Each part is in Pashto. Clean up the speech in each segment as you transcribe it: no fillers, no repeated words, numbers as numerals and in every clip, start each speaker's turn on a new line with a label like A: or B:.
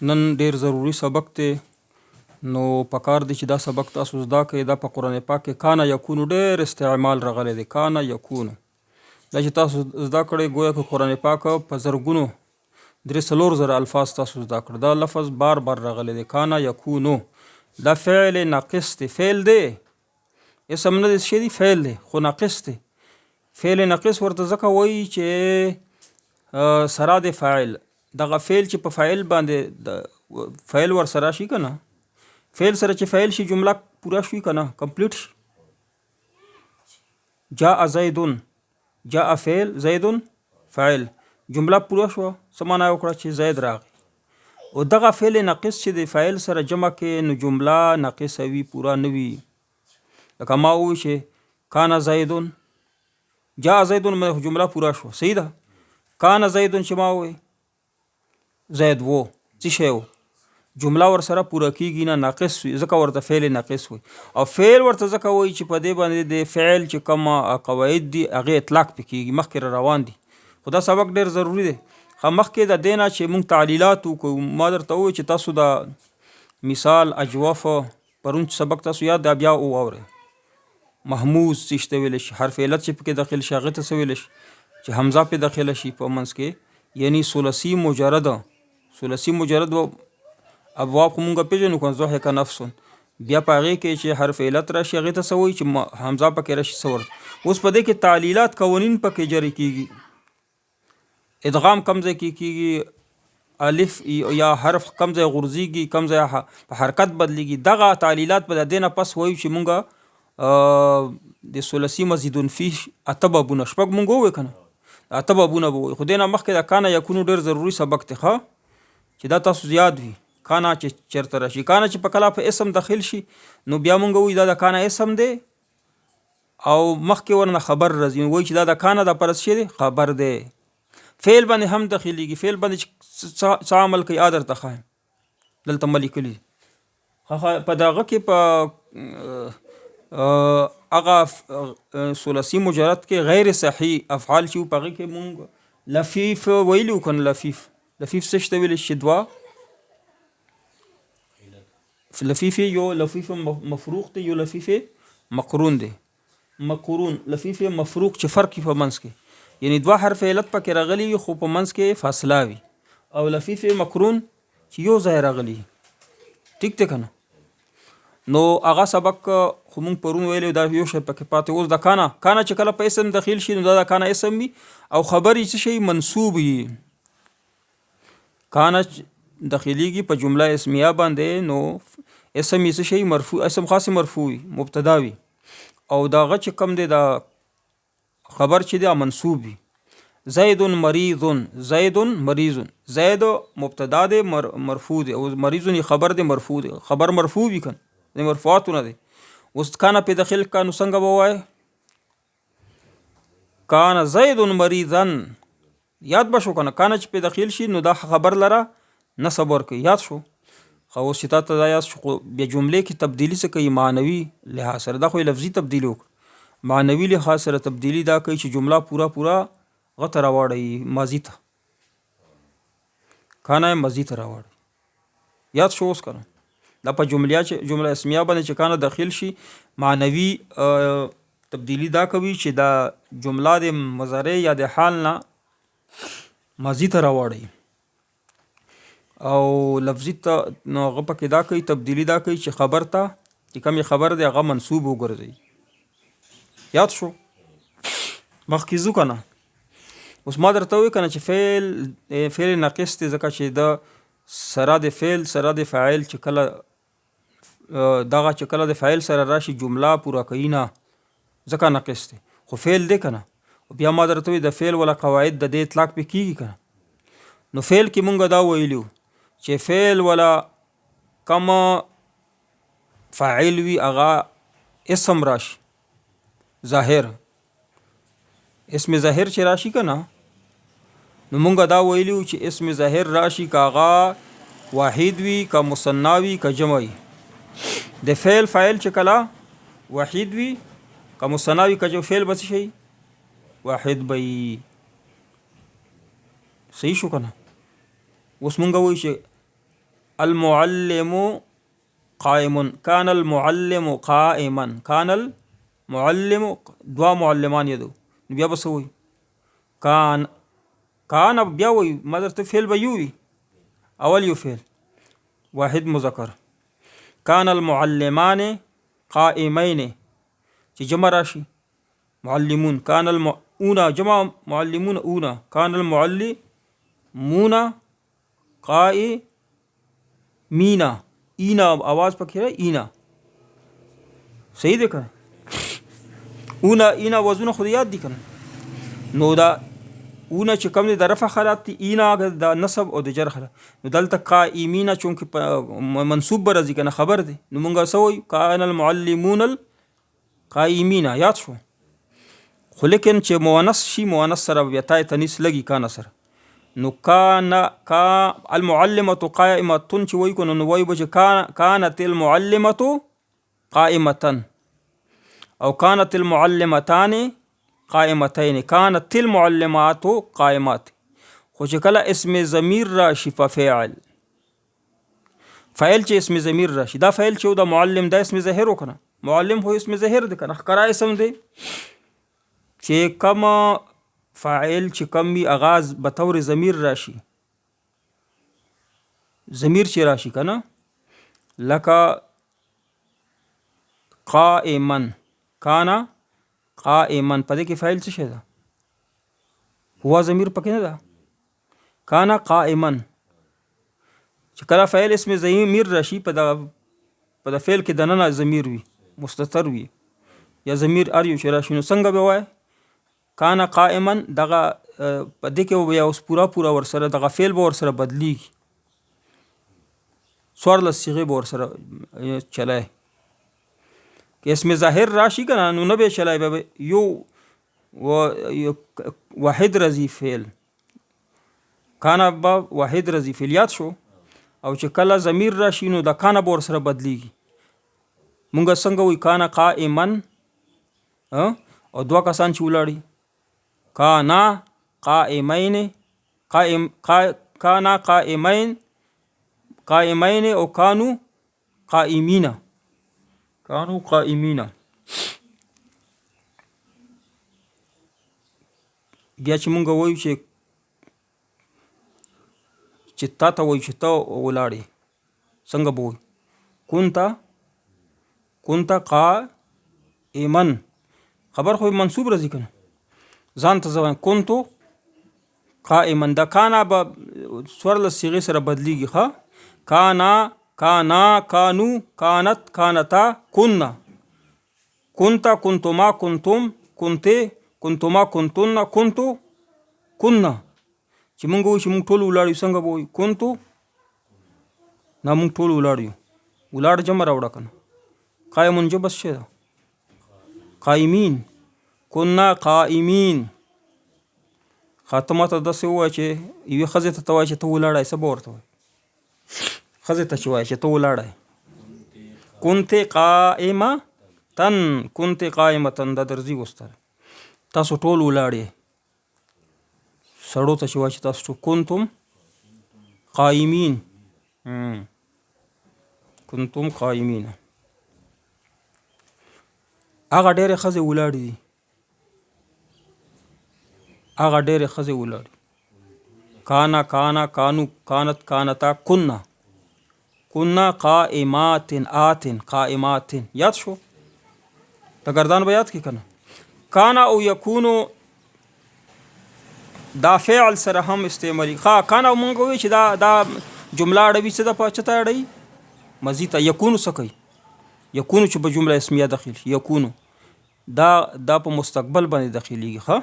A: نن ډیر ضروری سبق دی نو پکار دی چې دا سبق تاسو زده کړئ. دا په قرآن پاک کې کان یکون ډیر استعمال راغلی دی. کان یکون دا چې تاسو زده کړئ گویا که قرآن پاک په زرګونو 3-4 الفاظ تاسو زده کړئ. دا لفظ بار بار راغلی دی. کان یکونو دا فعل ناقص دی. فعل دی اسم نه دی شی دی، فعل دی خو ناقص دی. فعل ناقص ورته ځکه وایي چې سره د فاعل دغه فعل چې په فاعل باندې فاعل ور سره شي کنه، فعل سره چې فاعل شي جمله پورا شي کنه، کمپلیټ شي. جاء زیدون، جاء فعل زیدون فاعل، جمله پورا شو. سمانه وکړه چې زید راغی. او دغه فعل ناقص چې د فاعل سره جمع کې نو جمله ناقصه وي، پورا نه وي. لکه ما وویل چې کان زیدون، جاء زیدون جمله پورا شو، صحیح ده. کان زیدون چې ما وویل زید وو، څه شی وو، جمله ور سره پوره کیږي نه، ناقص وي، ځکه ورته فعل ناقص وي. او فعل ورته ځکه وایي چې په دې باندې د فعل چې کوم قواعد دي هغه اطلاق پکې کیږي، مخکې روان دي. خو دا سبق ډیر ضروری دی. مخکې د دې نه چې موږ تعلیلات وکړو، ما درته وویل چې تاسو د مثال اجوف پرون سبق تاسو یاد دا بیا واورئ. محموز څه ته ویل شي، حرف علت چې پکې داخل شي هغه ته څه ویل شي، چې حمزه پې داخله شي په منځ کې، یعنی ثلاثي مجرده. ثلاثي مجرد و ابواب خو مونږ پېژنو که ضحک نفس، بیا په هغې کې چې حرف علت راشي هغې ته څه وایي چې حمزه پکې راشي څه ورته. اوس په دې کې تعلیلات قوانین پکې جری کېږي. ادغام کم ځای کې کېږي، الف یا حرف کم ځای غورځېږي، کم ځای په حرکت بدلېږي. دغه تعلیلات به د دې نه پس وایو چې مونږ د ثلاثي مزیدون فيه 8 بابونه، شپږ مونږ ووایو که نه، 8 بابونه به وایو. خو دې نه مخکې د کانه یکونو ډېر ضروري سبق دی ښه، چې دا تاسو یاد وي. کانا چې چرته راشي، کانا چې په کله په اسم داخل شي نو بیا مونږ وایو دا د کانا اسم دی او مخکې ورنه خبر راځي، وایي چې دا د کانا د پرس شي دی خبر دی. فعل باندې هم داخليږي، فعل باندې څه عمل کوي ادر ته خایم دلته ملیکلی په دغه کې په هغه ثلاثي مجرد کې غیر صحیح افعال چې په هغه کې مونږ لفیف ویلو کنه. لفیف څه ته ویل شي؟ دوه لفیف، یو لفیف مفروق دی، یو لفیف مقرون دی. مقرون لفیف مفروق چې فرق په منځ کې، یعنی دوه حرف علت پکې راغلی خو په منځ کې فاصله وي، او لفیف مقرون چې یو ځای راغلی. ټیک دی کنه. نو هغه سبق خو مونږ پرون ویلو، دا یو شی پکې پاتې. اوس د کانا چې کله په اسم داخل شي نو دا د کانا اسم وي او خبر یې څه شي منصوب وي. کانا داخليږي په جمله اسمیه باندې نو اسم یې څه شي مرفوع، اسم خاص مرفوع وي، مبتدا وي، او داغه چې کم دی دا خبر چې دی منصوب وي. زید مریض، زید مریض، زید مبتدا دی مرفوع دی، او مریض خبر دی مرفوع دی. خبر مرفوع وي کنه، د مرفوعاتونه دی. اوس کانا په داخل کا نو څنګه به وایي؟ کان زید مریضا، یاد بشو کنه. کانا چې په داخل شي نو دا خبر لره نصب ورکوي، یاد شو. خو اوس چې تا ته دا یاد شو، بیا جملې کې تبدیلی څه کوي؟ معنوي لحاظ سره. دا خو لفظي تبدیلی وکړه، معنوي لحاظ سره تبدیلی دا کوي چې جمله پورا غته راوړی ماضي ته، کانا ماضي ته راوړی. یاد شو اوس کنه. دا په جمله اسمیه باندې چې کانا داخل شي معنوي تبدیلی دا کوي چې دا جمله د مضارع یا د حال نه ماضي ته راوړی، او لفظي ته نو هغه پکې دا کوي تبدیلی دا کوي چې خبر ته چې کوم خبر دی هغه منصوب وګرځي. یاد شو مخکې ځو کنه. اوس ما درته وی کنه چې فعل ناقص دی ځکه چې د سره د فعل سره د فاعل چې کله دغه چې کله د فاعل سره راشي جمله پورا کوي نه، ځکه ناقص دی. خو فعل دی کنه. بیا ما درته وی د فعل ولا قواعد د دې اطلاق پې کیږي کنه. نو فعل کې مونږ دا ویلو چې فعل ولا کم فاعل وی هغه اسم راشي ظاهر، اسم ظاهر چې راشي کنه نو مونږ دا ویلو چې اسم ظاهر راشي که هغه واحد وي که مثنا وي که جمع وي. د فعل فاعل چې کله واحد وي که مثنا وي که جمع، فعل به څه شي؟ واحد به صحیح شو کنه. اوس مونږ وایو چې المعلم قائم، کان المعلم قائما، کان المعلم دوا معلمان یدو، بیا به څه وایي؟ کان بیا وایي ما درته فعل به یو وي، اول یو فعل واحد مذکر. کان المعلمان قائمین چې جمع راشي معلمون، کان اونا جمع معلمون اونا، کان المعلمون قائمینا، اینا آواز پکې را اینا، صحیح دی کنه؟ اونا اینا وزونه خو یاد دي کنه. نو دا اونا چې کوم دی د رفع حالات دي، اینا د نصب او د جر حالات. نو دلته قائمینا چونکې منصوب به راځي کنه، خبر دی، نو مونږ څه وایو؟ کان المعلمون القائمینا، یاد شو. خو لیکن چې مؤنث شي، مؤنث سره بیا تای تنیث لګي کان سره. نو کان المعلمة قائمة چې وایو کنه، نو وایو به چې کانت المعلمة قائمة، او کانت المعلمتان قائمتین، کانت المعلمات قائمات. خو چې کله اسم ضمیر راشي په فاعل چې اسم ضمیر راشي، دا فاعل چې دا معلم دا اسم ظاهر وکنه، معلم خو اسم ظاهر دی کنه، ښکاره اسم دی. چې کم فاعل چې کم وي اغاز به طور ضمیر راشي، ضمیر چې راشي کنه، لکه قائما، کانا قائما، په دې کې فاعل څه شی ده؟ هو ضمیر پکې نه ده. کانا قائما چې کله فاعل اسم ضمیر راشي، په د فعل کې دننه ضمیر وي، مستتر وي، یا ضمیر ار یو چې راشي، نو څنګه به وایي؟ کانا قائما. دغه په دې کې بیا اوس پورا ورسره دغه فعل به ورسره بدلیږي، څوارلس صیغې به ورسره چلای. که اسم ظاهر راشي کنه، نو نه به چلای، به یو واحد رضی فعل، کانا به واحد رضی فعل، یاد شو. او چې کله ضمیر راشي، نو د کانا به ورسره بدلیږي. مونږ څنګه وایو؟ کانا قائما، او دوه کسان چې ولاړي، کانا قائمین، کانا قائمین او کانو قائمین، کانو قائمین. بیا چې مونږ وایو چې تا ته وایو چې ته ولاړې، څنګه به وایو؟ کونتا قائما، خبر خو منصوب راځي کنه، ځان ته ځوان کونتو قائما. دا کانا به څوارلس صیغې سره بدلیږي. ښه، کانا، کانو، کانت، کانتا، کننا، کنتا، کنتما، کنتم، کنته، کنتما، کنتن، کنتو، کننا. چې مونږ وایو چې مونږ ټول ولاړ یو، څنګه به وایو؟ کنتو، نه مونږ ټول ولاړ یو، ولاړ جمع راوړه کنه، قائمون جو بس شه ده، قائمین، کننا قائمین. خاتمه ته داسې ووایه چې یوې ښځې ته وایي چې ته ولاړی، څه به ورته وایي؟ ښځې ته چې وایي چې ته ولاړی، کنتې قائمتن، کنتې قائمتن، دا درځي وستره. تاسو ټول ولاړې، سړو ته چې وایي چې تاسو ټول کنتم قائمین، کنتم قائمین. هغه ډېرې ښځې ولاړې دي، هغه ډېرې ښځې ولاړې. کانا، کانو، کانت، کانتا، کننا، کننا قائمات، قائمات. یاد شو؟ د ګردان به یاد کی کنه. کانا او یکونو دا فعل سره هم استعمالي. کانا مونږ وایو چې دا جمله اړوي څه د پاچته اړوي؟ مزید ته. یکونو څه کوي؟ یکونو چې په جمله اسمیه داخل شي، یکونو دا په مستقبل باندې داخليږي. ښه،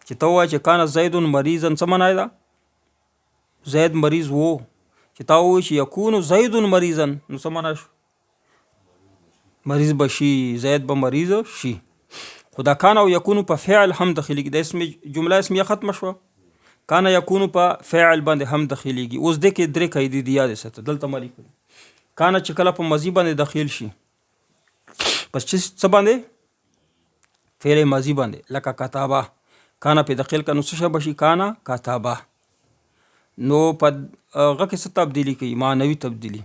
A: چې ته وایې چې کان زید مریضا، څه معنی ده؟ زید مریض وو. چې تا وایې چې یکون زید مریضا، نو څه معنی شو؟ مریض بشي، زید به مریض شي. خو دا کان او یکون په فعل هم داخليږي، د اسم جمله اسمیه ختم شوه، کان یکون په فعل باندې هم داخليږي. اوس د کې درې قاعدې دي، یاد ساته. دلته مالی کړي کان چې کله په ماضی باندې داخل شي، پس څه باندې؟ فعل ماضی باندې، لکه کتابه. کانا په داخل کنو څه شي بشي؟ کانا کتابه. نو په هغه کې څه تبدیلی کوي؟ معنوي تبدیلی.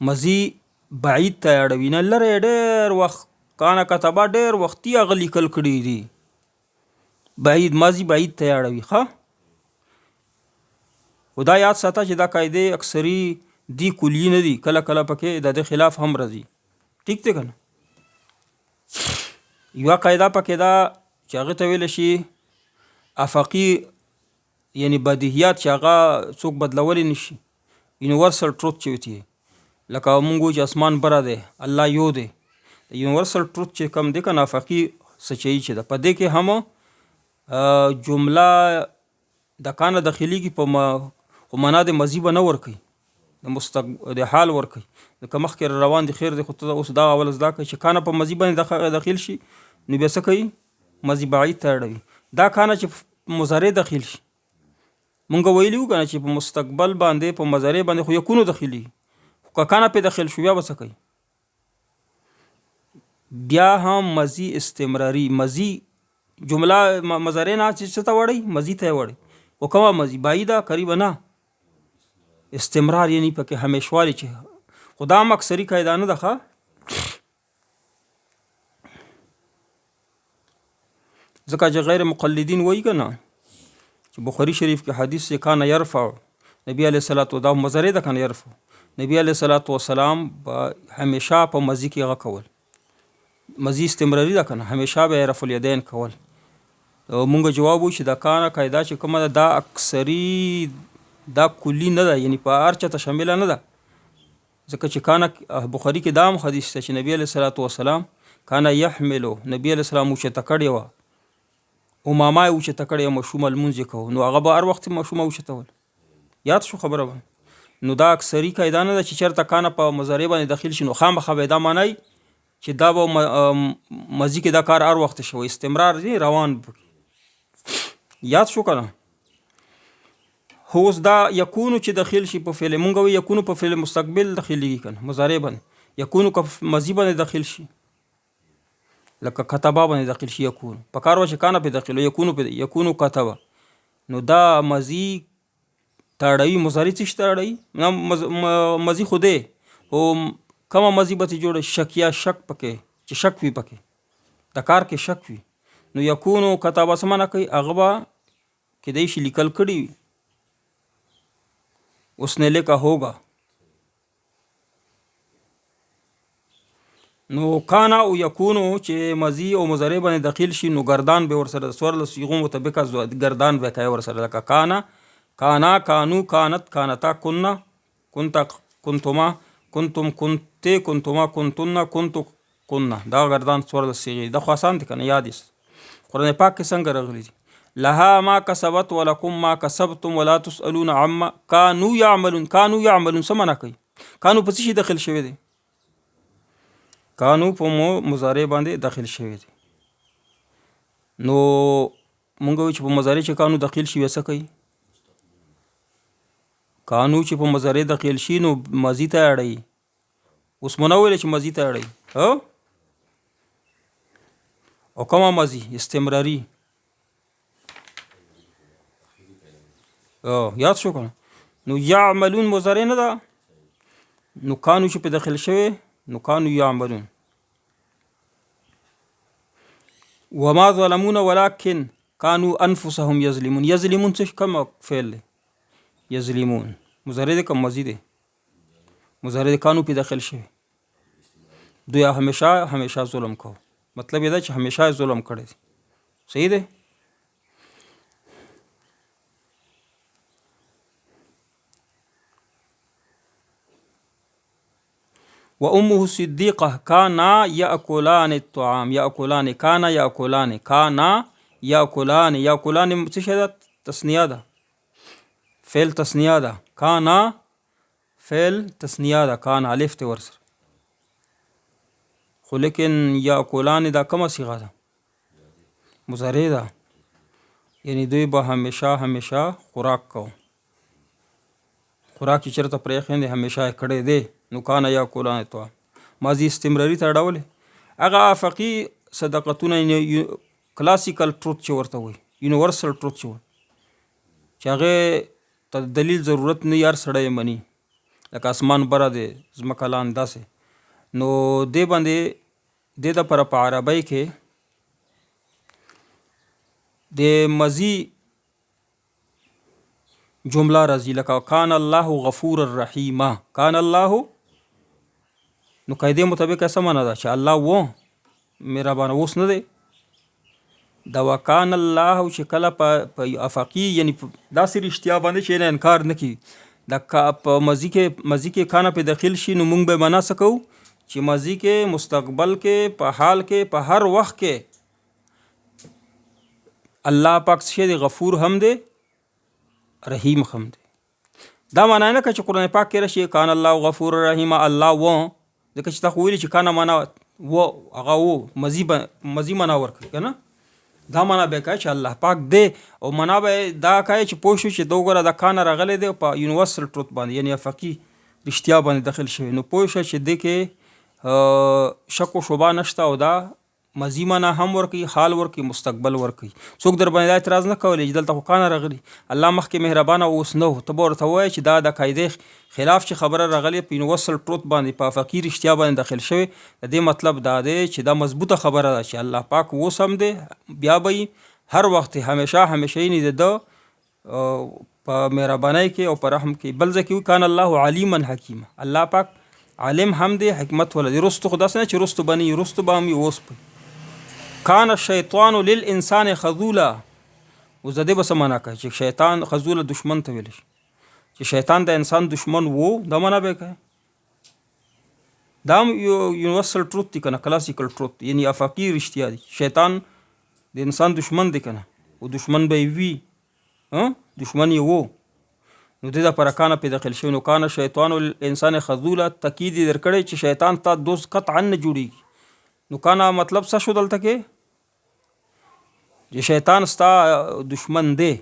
A: مزي بعید ته اړوي، نه لرې ډېر وخت کانه کتبه ډېر وختي هغه لیکل کړي دي. بعید ماضي بعید ته اړوي. ښه، خو دا یاد ساته چې دا قاعدې اکثري دی کلی نه دي، کله کله پکې د دې خلاف هم راځي. ټیک دی که نه؟ یوه قاعده پکې دا چې هغې ته ویلی شي افقي، یعنی بدیهیات چې هغه څوک بدلولی نشي، یونیورسل ټروت چې وتی، لکه مونږ وایو چې اسمان بره دی، الله یو دی. د یونیورسل ټروت چې کوم دی که نه افقي سچایي چې ده، په دې کې هم جمله د کانه داخلیږي په خو معنا د ماضي به نه ورکوي، د حال ورکوي. لکه مخکې روان دي خیر دی، خو ته اوس دا اول زده کړه چې کانه په ماضي باندې داخل شي نو بیا څه کوي؟ ماضي بعید ته اړوي. دا کانه چې په مضارع داخل شي، مونږ ویلي وو که نه چې په مستقبل باندې په مضارع باندې خو یکونو داخلي، خو که کانه پې داخل شو بیا به څه کوي؟ بیا هم ماضي استمراري، ماضي جمله مضارع نه چې څه ته وړئ؟ ماضي ته یې وړئ. خو کومه ماضي؟ بعیده، قریبه نه، استمرار یعنی پکې همیشوالي چې. خو دا هم اکثري قاعده نه ده. ښه، ځکه چې غیر مقلدین وایي که نه چې بخاري شریف کې حدیث چې کان یرفع، نبی علیه الصلاة و دا مضارع ده که نه یرفع، نبی علیه الصلاة والسلام به همیشه په ماضي کې هغه کول، ماضي استمراري ده که نه، همیشه به رفع الیدین کول. مونږ جواب وایو چې دا کانه قاعده چې کومه ده دا اکثري دا کلی نه ده، یعنی په هر چا ته شامله نه ده. ځکه چې کانه بخاري کې دا هم حدیث ده چې نبی علیه الصلاة والسلام کانه یحملو، نبی علیه السلام اوچته کړې وه، امامه یې اوچته کړې وه، ماشومه لمونځ یې کوو، نو هغه به هر وخت ماشومه اوچتول. یاد شو خبره به؟ نو دا اکثري قاعده نه ده چې چېرته کانه په مضارع باندې داخل شي نو خامخا به یې دا معنی چې دا به ماضي کې دا کار هر وخت شوی، استمرار دی روان پکې. یاد شو که نه؟ اوس دا یکونو چې داخل شي په فعل، مونږ وایو یکونو په فعل مستقبل داخلیږي که نه، مضارع باندې. یکونو که ماضي باندې داخل شي، لکه کتبه باندې داخل شي یکونو، په کار وه چې کانه پې داخل یکونو پې یکونو کتبه، نو دا ماضي ته اړوي. مضارع څه شي ته اړوي؟ ماضي خو دی، خو کومه ماضي به ترې جوړه؟ شکیه، شک پکې، چې شک وي پکې، د کار کې شک وي. نو یکونو کتبه څه معنا کوي؟ هغه به کیدای شي لیکل کړي وي، اس نے لکھا ہوگا. نو کانا او یکونو چې ماضي او مضارع باندې داخل شي نو گردان به ورسره څوارلس صیغو مطابقه گردان به کوي ورسره، لکه کانا، کانا، کانو، کانت، کانتا، کننا، کنتا، کنتما، کنتم، کنته، کنتما، کنتنا، کنتو، کننا. دا گردان څوارلس صیغې. دا خو آسان دي که نه؟ یاد یې قرآن پاک کې څنګه راغلي دي؟ لها ما کسبت ولکم ما کسبتم ولا تسألون عما کانوا یعملون. کانوا یعملون څه معنا کوي؟ کانو په څه شي داخل شوی دی؟ کانو په مضارع باندې داخل شوی دی. نو مونږ وایو چې په مضارع چې کانو داخل شي څه کوي؟ کانو چې په مضارع داخل شي نو ماضي ته اړوي. اوس مو نه ویل چې ماضي ته اړوي، او کومه ماضي؟ استمراري. یاد شو کنه؟ نو یعملون مضارع نه ده، نو کانو چې په داخل شوی نو کانو یعملون. وما ظلمون ولكن كانوا انفسهم یظلمون. یظلمون څه کوم فعل دی؟ یظلمون مضارع دی کوم ماضي دی؟ مضارع دی، کانو په داخل شوی، دوی همیشه ظلم کو. مطلب یې دا چې همیشه ظلم کړی دی. صحیح دی؟ و امه صدیقه کانا یاکلان الطعام. یاکلان، کانا یاکلان، کانا یاکلان. یاکلان څه شی ده؟ تثنیه ده، فعل تثنیه ده. کانا فعل تثنیه ده، کانا الف ته ورسره. خو لیکن یاکلان دا کومه صیغه ده؟ مضارع ده، یعنی دوی به همیشه خوراک کو. خوراک چې چېرته پرېښی دی همیشه یې کړی دی، نو کانه یاکلان الطعام. ماضي استمراري ته اړولې. هغه افقي صداقتونه کلاسیکل ټروت چې ورته وایي، یونیورسل ټروت چې وایي، چې هغې ته دلیل ضرورت نه هر سړی مني، لکه اسمان بره دی ځمکه لاندې داسې. نو دې باندې دې دپاره په عربی کې د مزي جمله راځي، لکه کان الله غفور الرحیم. کان الله نو قاعدې مطابق څه معنا ده؟ چې الله و مهربانه اوس نه دی. دا وکان الله چې کله په افقي یعنی داسې رښتیا باندې چې نه انکار نه کوي، د په ماضي کې کانه په داخل شي نو موږ به معنا څه کوو؟ چې ماضي کې، مستقبل کې، په حال کې، په هر وخت کې الله پاک څه دی؟ غفور هم دی، رحیم هم دی. دا معنا نه که چې قرآن پاک کې راشي کان الله غفور رحیم الله و، ځکه چې تا خو ویلي چې کانه معنا و هغه و ماضي معنا ورکړي که نه؟ دا معنا به کوي چې الله پاک دی، او معنا به دا کوي چې پوه شو چې دا وګوره دا کانه راغلی دی په یونیورسل ټروت باندې، یعنی افقي رښتیا باندې داخل شوی. نو پوه شه چې دې کې شک و شبهه نشته، او دا ماضي معنا هم ورکوي، حال ورکوي، مستقبل ورکوي. څوک در باندې دا اعتراض نه کولی چې دلته خو کانه راغلي، الله مخکې مهربانه اوس نه و، ته به ورته ووایې چې دا د قاعدې خلاف چې خبره راغلې په یونیورسل ټروت باندې په افقي رښتیا باندې داخل شوی. د دې مطلب دا دی چې دا مضبوطه خبره ده چې الله پاک اوس هم دی، بیا به هر وخت همیشه یعنی د ده په مهربانۍ کې او په رحم کې. بل ځای کې وایي کان الله علیما حکیما، الله پاک عالم هم دی، حکمت والا دی. رستو خو داسې نه چې رستو به نه وي، رستو به هم وي، اوس به. کان الشیطان للانسان خذولا، اوس د دې به څه معنا کوي؟ چې شیطان خذوله دشمن ته ویلی شي، چې شیطان د انسان دشمن و، دا معنا به کوي. دا هم یونیورسل ټروت دی که نه، کلاسیکل ټروت، یعنی افاقي رښتیا دی. شیطان د انسان دشمن دی که نه، او دشمن به یې وي، دشمن یې و. نو دې دپاره کانه پې داخل شوی. نو کانه شیطان الانسان خذوله، تاکید یې درکړی چې شیطان ته دوست قطعا نه جوړېږي. نو کانه مطلب څه شو دلته کې؟ چې شیطان ستا دشمن دی.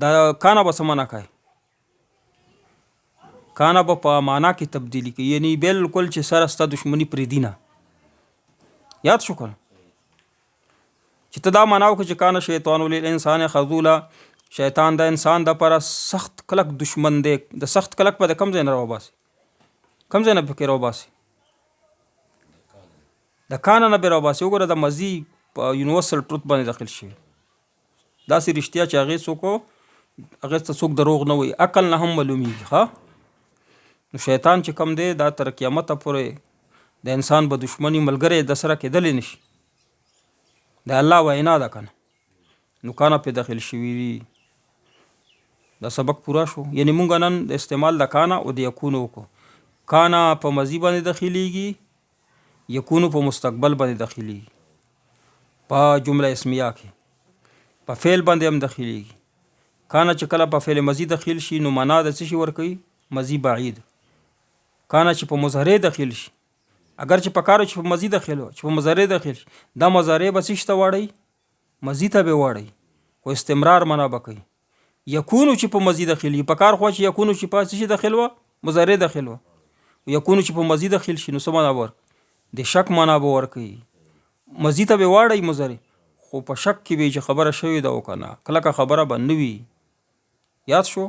A: دا کانه به څه معنا کوي؟ کانه به په معنا کې تبدیلی کوي، یعنی بالکل چې سره ستا دشمني پرېږدي نه. یاد شو که نه؟ چې ته دا معنا وکړه چې کانه شیطان للانسان خذوله، شیطان د انسان دپاره سخت کلک دشمن دی. د سخت کلک به د کوم ځای نه راوباسي؟ کوم ځای نه پکې راوباسي؟ د کانه نه به راوباسي. وګوره د ماضي په یونیورسل ټروت باندې داخل شوي، داسې رښتیا چې هغې ته څوک دروغ نه وایي، عقل نه هم معلومیږي. نو شیطان چې کوم دی دا تر قیامته پورې د انسان به دشمني ملګری د سره کېدلی نشي. د الله وینا ده که نه؟ نو کانه پې داخل شوي دي. دا سبق پوره شو. یعنی مونږ نن د استعمال د کانه او د یکونو وکړو. کانه په ماضي باندې داخلیږي، یکونو په مستقبل باندې داخلیږي، په جمله اسمیه کې په فعل باندې هم داخلیږي. کانه چې کله په فعل ماضي داخل شي نو معنا د څه شي ورکوي؟ ماضي بعید. کانه چې په مضارع داخل شي، اگر چې په کار چې په ماضي داخل و، چې په مضارع داخل شي، دا مضارع به څه ته واړی؟ ماضي ته به واړی، خو استمرار معنا به کوي. یکونو چې په ماضي داخلي، په کار خو چې یکونو چې په څه شي داخل و؟ مضارع داخل و. یکونو چې په ماضي داخل شي نو څه معنا به ورکوي؟ د شک معنا به ورکوي. ماضي ته به واړی مضارع، خو په شک کې به چې خبره شوې ده او که نه، کلکه خبره به نه وي. یاد شو؟